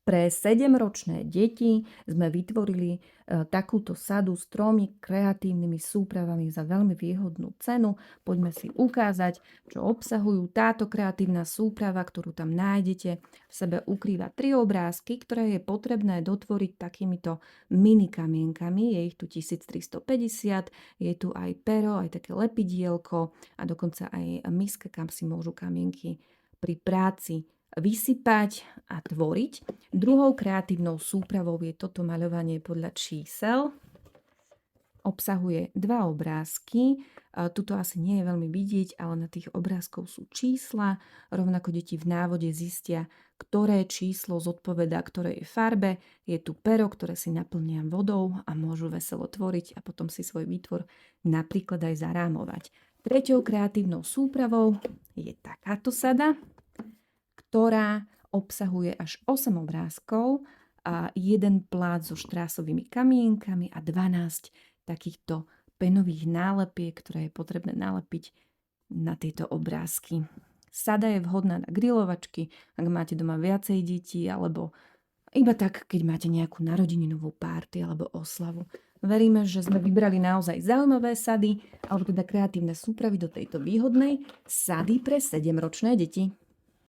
Pre 7-ročné deti sme vytvorili takúto sadu s 3 kreatívnymi súpravami za veľmi výhodnú cenu. Poďme si ukázať, čo obsahujú. Táto kreatívna súprava, ktorú tam nájdete, v sebe ukrýva 3 obrázky, ktoré je potrebné dotvoriť takýmito mini kamienkami. Je ich tu 1350, je tu aj pero, aj také lepidielko a dokonca aj miska, kam si môžu kamienky pri práci vysypať a tvoriť. Druhou kreatívnou súpravou je toto maľovanie podľa čísel. Obsahuje 2 obrázky. Tuto asi nie je veľmi vidieť, ale na tých obrázkoch sú čísla. Rovnako deti v návode zistia, ktoré číslo zodpovedá ktorej farbe. Je tu pero, ktoré si naplnia vodou a môžu veselo tvoriť a potom si svoj výtvor napríklad aj zarámovať. Treťou kreatívnou súpravou je takáto sada, ktorá obsahuje až 8 obrázkov a 1 plát so štrásovými kamienkami a 12 takýchto penových nálepiek, ktoré je potrebné nalepiť na tieto obrázky. Sada je vhodná na grilovačky, ak máte doma viacej detí, alebo iba tak, keď máte nejakú narodeninovú párty alebo oslavu. Veríme, že sme vybrali naozaj zaujímavé sady, alebo teda kreatívne súpravy do tejto výhodnej sady pre 7-ročné deti.